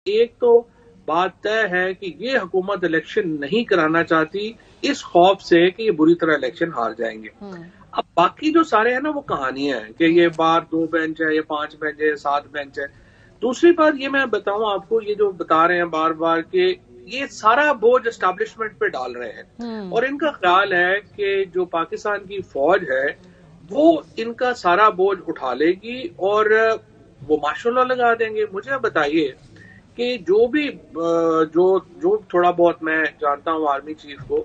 एक तो बात तय है कि ये हुकूमत इलेक्शन नहीं कराना चाहती इस खौफ से कि ये बुरी तरह इलेक्शन हार जाएंगे। अब बाकी जो सारे हैं ना वो कहानियां हैं कि ये बार 2 बेंच है, ये 5 बेंच है, 7 बेंच है। दूसरी बात ये मैं बताऊं आपको, ये जो बता रहे हैं बार बार कि ये सारा बोझ एस्टैब्लिशमेंट पे डाल रहे हैं और इनका ख्याल है कि जो पाकिस्तान की फौज है वो इनका सारा बोझ उठा लेगी और वो माशाल्लाह लगा देंगे। मुझे बताइए कि जो भी जो जो थोड़ा बहुत मैं जानता हूँ आर्मी चीफ को,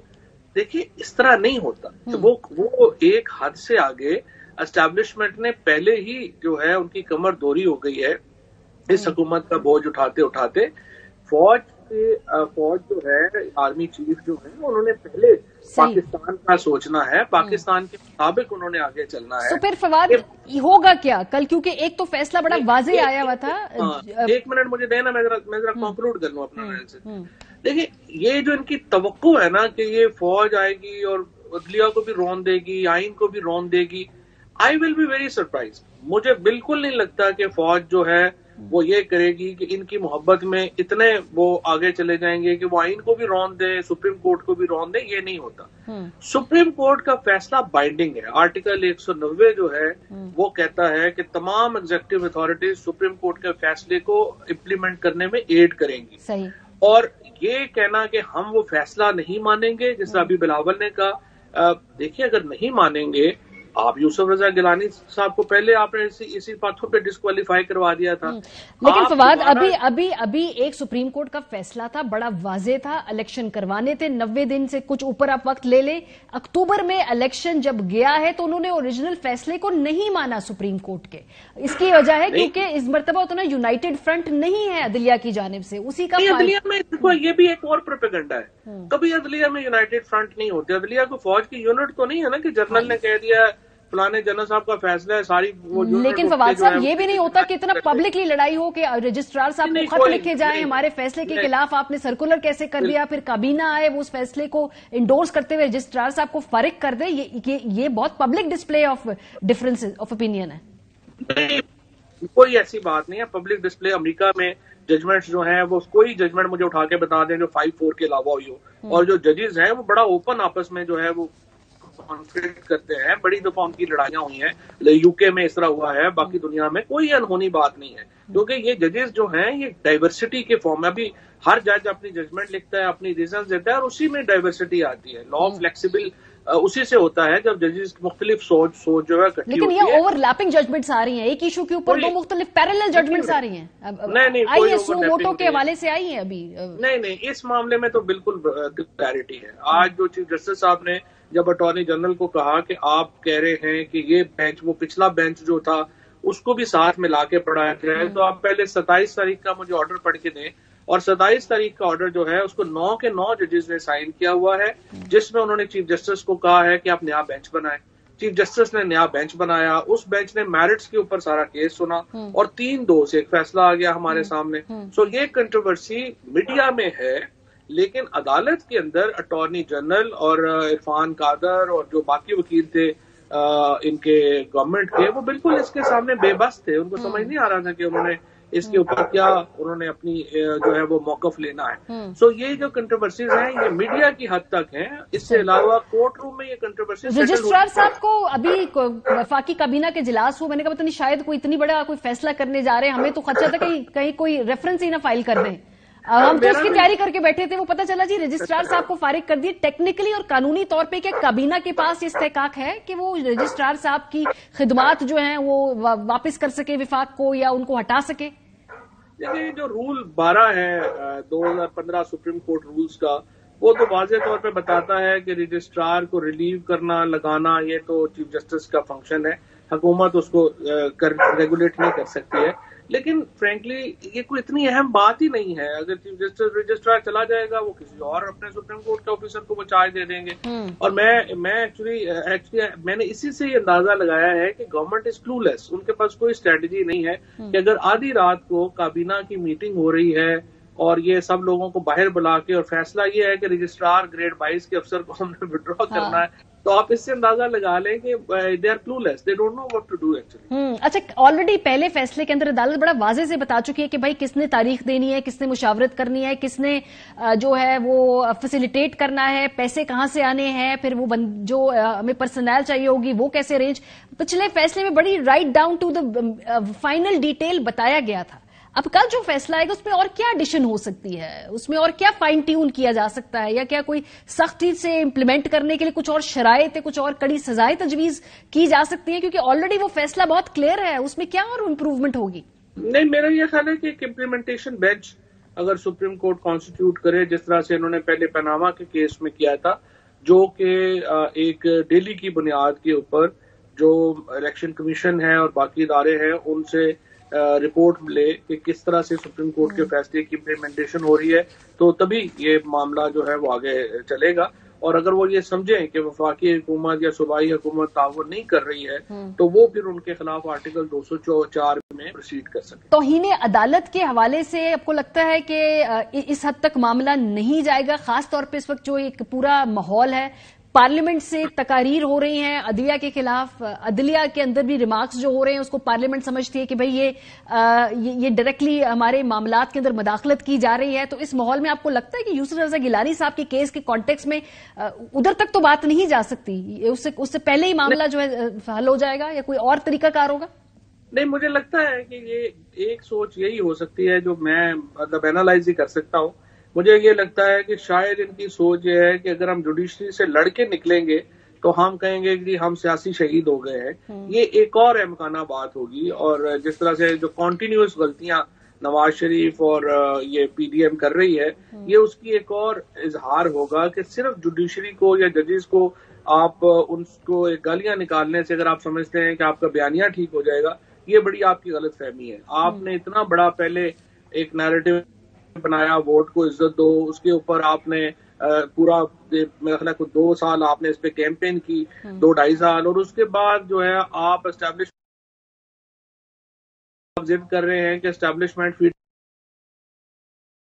देखिए इस तरह नहीं होता। तो वो एक हद से आगे एस्टैब्लिशमेंट ने पहले ही जो है उनकी कमर दोरी हो गई है इस हुकूमत का बोझ उठाते उठाते। फौज जो है, आर्मी चीफ जो है, उन्होंने पहले पाकिस्तान का सोचना है, पाकिस्तान के मुताबिक उन्होंने आगे चलना है। तो फिर फवाद होगा क्या कल, क्योंकि एक तो फैसला बड़ा वाज़े आया हुआ था। एक मिनट मुझे देना, मैं जरा कंक्लूड कर लूं अपना एनालिसिस। देखिए ये जो इनकी तवक्को है ना कि ये फौज आएगी और अदलिया को भी रौन देगी, आइन को भी रौन देगी, I will be very surprise. मुझे बिल्कुल नहीं लगता कि फौज जो है वो ये करेगी कि इनकी मोहब्बत में इतने वो आगे चले जाएंगे कि वो आइन को भी रौन दे, सुप्रीम कोर्ट को भी रौन दे। ये नहीं होता। सुप्रीम कोर्ट का फैसला बाइंडिंग है। आर्टिकल 190 जो है वो कहता है कि तमाम एग्जीक्यूटिव अथॉरिटीज सुप्रीम कोर्ट के फैसले को इम्प्लीमेंट करने में एड करेंगी। सही। और ये कहना कि हम वो फैसला नहीं मानेंगे, जैसा अभी बिलावल ने कहा, देखिए अगर नहीं मानेंगे, आप यूसुफ रजा गिलानी साहब को पहले आपने इसी बातों पे डिस्क्वालीफाई करवा दिया था। लेकिन फवाद अभी एक सुप्रीम कोर्ट का फैसला था, बड़ा वाजे था, इलेक्शन करवाने थे, 90 दिन से कुछ ऊपर आप वक्त ले ले। अक्टूबर में इलेक्शन जब गया है तो उन्होंने ओरिजिनल फैसले को नहीं माना सुप्रीम कोर्ट के। इसकी वजह है क्योंकि इस मरतबा उतना यूनाइटेड फ्रंट नहीं है अदलिया की जानिब से, उसी का अदलिया में देखो ये भी एक और प्रोपेगेंडा है। कभी अदलिया में यूनाइटेड फ्रंट नहीं होती। अदलिया को फौज की यूनिट तो नहीं है ना कि जनरल ने कह दिया फलाने जनरल साहब का फैसला है सारी वो। लेकिन फवाद साहब ये भी नहीं होता कि इतना पब्लिकली लड़ाई हो कि रजिस्ट्रार साहब को खत लिखे जाए हमारे फैसले के खिलाफ, आपने सर्कुलर कैसे कर दिया, फिर काबीना आए वो उस फैसले को इंडोर्स करते हुए रजिस्ट्रार साहब को फारिग कर दे। ये बहुत public display of difference of opinion है। नहीं, कोई ऐसी बात नहीं है पब्लिक डिस्प्ले। अमेरिका में जजमेंट्स जो हैं वो कोई जजमेंट मुझे उठा के बता दें जो 5-4 के अलावा हुई हो, और जो जजेस हैं वो बड़ा ओपन आपस में जो है वो कॉन्फ्लिक्ट करते हैं। बड़ी दफा उनकी लड़ाइयां हुई हैं, यूके में इस तरह हुआ है, बाकी दुनिया में कोई अनहोनी बात नहीं है। क्योंकि ये जजेस जो हैं ये डाइवर्सिटी के फॉर्म में, अभी हर जज अपनी जजमेंट लिखता है, अपनी रीजन देता है और उसी में डाइवर्सिटी आती है। लॉ फ्लेक्सिबल उसी से होता है जब जजेस की मुख्तलिफ सोच जो है इकट्ठी होती है। लेकिन ये ओवरलैपिंग जजमेंट्स आ रही हैं, एक इशू के ऊपर 2 मुख्तलिफ पैरेलल जजमेंट्स आ रही हैं। आई है सो वोटों के हवाले से आई है अभी। नहीं, इस मामले में तो बिल्कुल क्लैरिटी है। आज जो चीफ जस्टिस साहब ने जब अटॉर्नी जनरल को कहा कि आप कह रहे हैं कि ये बेंच, वो पिछला बेंच जो था उसको भी साथ मिला के पढ़ाया जाए, तो आप पहले 27 तारीख का मुझे ऑर्डर पढ़ के दें। और 27 तारीख का ऑर्डर जो है उसको 9 के 9 जजेस ने साइन किया हुआ है, जिसमें उन्होंने चीफ जस्टिस को कहा है कि आप नया बेंच बनाएं। चीफ जस्टिस ने नया बेंच बनाया, उस बेंच ने मैरिट्स के ऊपर सारा केस सुना और 3-2 से एक फैसला आ गया हमारे सामने। सो ये कंट्रोवर्सी मीडिया में है, लेकिन अदालत के अंदर अटॉर्नी जनरल और इरफान कादर और जो बाकी वकील थे इनके गवर्नमेंट के, वो बिल्कुल इसके सामने बेबस थे। उनको समझ नहीं आ रहा था कि उन्होंने इसके ऊपर क्या उन्होंने अपनी जो है वो मौकफ लेना है। सो ये जो कंट्रोवर्सीज हैं ये मीडिया की हद तक हैं, इससे अलावा कोर्ट रूम में ये कंट्रोवर्सीज। रजिस्ट्रार साहब को अभी वफाकी काबीना के इजलास हो, मैंने कहा पता नहीं शायद कोई इतनी बड़ा कोई फैसला करने जा रहे हैं, हमें तो खर्चा था कहीं कोई रेफरेंस ही ना फाइल कर दें। हम तो उसकी तैयारी करके बैठे थे, वो पता चला जी रजिस्ट्रार साहब को फारिग कर दिए। टेक्निकली और कानूनी तौर पे क्या काबीना के पास इस्तेकाक है कि वो रजिस्ट्रार साहब की खिदमात जो हैं वो वापस कर सके विफाक को या उनको हटा सके? देखिए जो रूल 12 है 2015 सुप्रीम कोर्ट रूल्स का, वो तो वाज़ेह तौर पे बताता है कि रजिस्ट्रार को रिलीव करना, लगाना, ये तो चीफ जस्टिस का फंक्शन है। हुकूमत उसको रेगुलेट नहीं कर सकती है। लेकिन फ्रेंकली ये कोई इतनी अहम बात ही नहीं है। अगर चीफ जस्टिस रजिस्ट्रार चला जाएगा वो किसी और अपने सुप्रीम कोर्ट के ऑफिसर को वो चार्ज दे देंगे। और मैं एक्चुअली मैंने इसी से ये अंदाजा लगाया है कि गवर्नमेंट इज क्लूलेस। उनके पास कोई स्ट्रेटजी नहीं है कि अगर आधी रात को काबीना की मीटिंग हो रही है और ये सब लोगों को बाहर बुला के और फैसला ये है कि रजिस्ट्रार ग्रेड 22 के अफसर को हमने विड्रॉ करना है, तो आप इससे अंदाजा लगा लें कि they are clueless, they don't know what to do actually. अच्छा, ऑलरेडी पहले फैसले के अंदर अदालत बड़ा वाजे से बता चुकी है कि भाई किसने तारीख देनी है, किसने मुशावरत करनी है, किसने जो है वो फैसिलिटेट करना है, पैसे कहां से आने हैं, फिर वो जो हमें पर्सनल चाहिए होगी वो कैसे अरेंज। पिछले फैसले में बड़ी right down to the final detail बताया गया था। अब कल जो फैसला आएगा उसमें और क्या एडिशन हो सकती है, उसमें और क्या फाइन ट्यून किया जा सकता है, या क्या कोई सख्ती से इंप्लीमेंट करने के लिए कुछ और शराइत, कुछ और कड़ी सजाएं तजवीज की जा सकती है, क्योंकि ऑलरेडी वो फैसला बहुत क्लियर है, उसमें क्या और इंप्रूवमेंट होगी? नहीं, मेरा यह ख्याल है कि एक इम्प्लीमेंटेशन बेंच अगर सुप्रीम कोर्ट कॉन्स्टिट्यूट करे, जिस तरह से इन्होंने पहले पनामा के केस में किया था, जो कि एक डेली की बुनियाद के ऊपर जो इलेक्शन कमीशन है और बाकी इदारे हैं उनसे रिपोर्ट मिले कि किस तरह से सुप्रीम कोर्ट के फैसले की इम्प्लीमेंटेशन हो रही है, तो तभी ये मामला जो है वो आगे चलेगा। और अगर वो ये समझें कि वफाकी हुकूमत या सूबाई हुकूमत ताउन नहीं कर रही है, तो वो फिर उनके खिलाफ आर्टिकल 204 में प्रोसीड कर सकते। तौहीन अदालत के हवाले से आपको लगता है कि इस हद तक मामला नहीं जाएगा, खासतौर पर इस वक्त जो एक पूरा माहौल है, पार्लियामेंट से तकारीर हो रही हैं अदलिया के खिलाफ, अदलिया के अंदर भी रिमार्क्स जो हो रहे हैं उसको पार्लियामेंट समझती है कि भाई ये डायरेक्टली हमारे मामलात के अंदर मदाखलत की जा रही है, तो इस माहौल में आपको लगता है कि यूसुफ रजा गिलानी साहब के केस के कॉन्टेक्स्ट में उधर तक तो बात नहीं जा सकती, उससे पहले ही मामला जो है हल हो जाएगा, या कोई और तरीकाकार होगा? नहीं, मुझे लगता है कि ये एक सोच यही हो सकती है जो मैं मतलब एनालाइज ही कर सकता हूँ। मुझे ये लगता है कि शायद इनकी सोच ये है कि अगर हम जुडिशरी से लड़के निकलेंगे तो हम कहेंगे कि हम सियासी शहीद हो गए हैं। ये एक और अहमकाना बात होगी, और जिस तरह से जो कॉन्टिन्यूस गलतियां नवाज शरीफ और ये पीडीएम कर रही है, ये उसकी एक और इजहार होगा कि सिर्फ जुडिशरी को या जजेस को आप उनको गालियां निकालने से अगर आप समझते हैं कि आपका बयानिया ठीक हो जाएगा, ये बड़ी आपकी गलत फहमी है। आपने इतना बड़ा पहले एक नैरेटिव बनाया, वोट को इज्जत दो, उसके ऊपर आपने पूरा मेरा ख्याल है 2 साल आपने इस पे कैंपेन की, 2-2.5 साल, और उसके बाद जो है आप एस्टैब्लिश जिद कर रहे हैं कि एस्टैब्लिशमेंट फीड,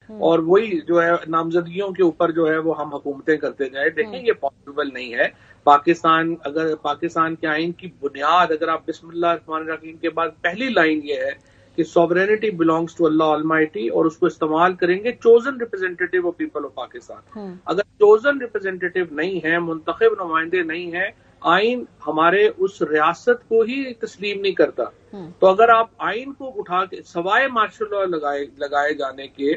और वही जो है नामजदगियों के ऊपर जो है वो हम हुकूमतें करते जाए। देखें, ये पॉसिबल नहीं है। पाकिस्तान के आइन की बुनियाद, अगर आप बिस्मिल्लाह रहमान रहीम के बाद पहली लाइन ये है कि sovereignty belongs to Allah almighty, और उसको इस्तेमाल करेंगे chosen representative of people of Pakistan. अगर चोजन रिप्रेजेंटेटिव नहीं है, मुंतखब नुमाइंदे नहीं है, आइन हमारे उस रियासत को ही तस्लीम नहीं करता। तो अगर आप आइन को उठा के सवाए मार्शल लॉ लगाए जाने के,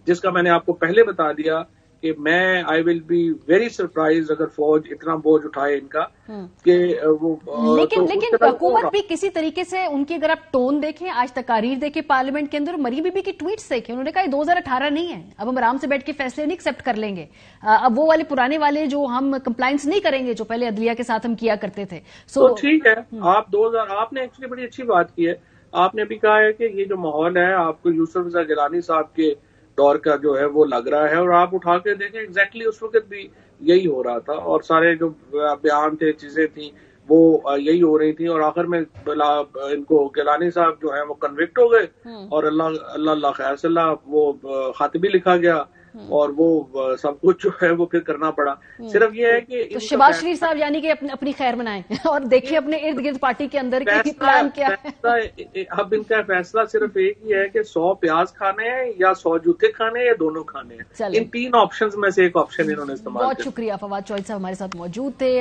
जिसका मैंने आपको पहले बता दिया कि मैं I will be very surprise अगर फौज इतना बोझ उठाए इनका कि वो लेकिन हुकूमत भी किसी तरीके से उनकी, अगर आप टोन देखें, आज तकारीर देखें पार्लियामेंट के अंदर, मरीम बीबी की ट्वीट्स देखें, उन्होंने कहा 2018 नहीं है, अब हम आराम से बैठ के फैसले नहीं एक्सेप्ट कर लेंगे, अब वो वाले पुराने वाले जो हम कंप्लायंस नहीं करेंगे जो पहले अदलिया के साथ हम किया करते थे। तो ठीक है, आपने एक्चुअली बड़ी अच्छी बात की है। आपने भी कहा है कि ये जो माहौल है आपको यूसुफ रजा गिलानी साहब के दौर का जो है वो लग रहा है, और आप उठा के देखें एग्जैक्टली उस वक्त भी यही हो रहा था, और सारे जो बयान थे, चीजें थी, वो यही हो रही थी, और आखिर में इनको गिलानी साहब जो है वो कन्विक्ट हो गए, और अल्लाह खैर सल्लाह वो खत भी लिखा गया, और वो सब कुछ जो है वो फिर करना पड़ा। सिर्फ ये है कि तो शहबाज शरीफ साहब यानी कि अपनी खैर बनाएं और देखिए अपने इर्द गिर्द पार्टी के अंदर की प्लान क्या है। अब इनका फैसला सिर्फ एक ही है कि 100 प्याज खाने हैं या 100 जूते खाने हैं या दोनों खाने हैं। इन 3 ऑप्शंस में से एक ऑप्शन इन्होंने इस्तेमाल किया। बहुत शुक्रिया, फवाद चौधरी साहब हमारे साथ मौजूद थे।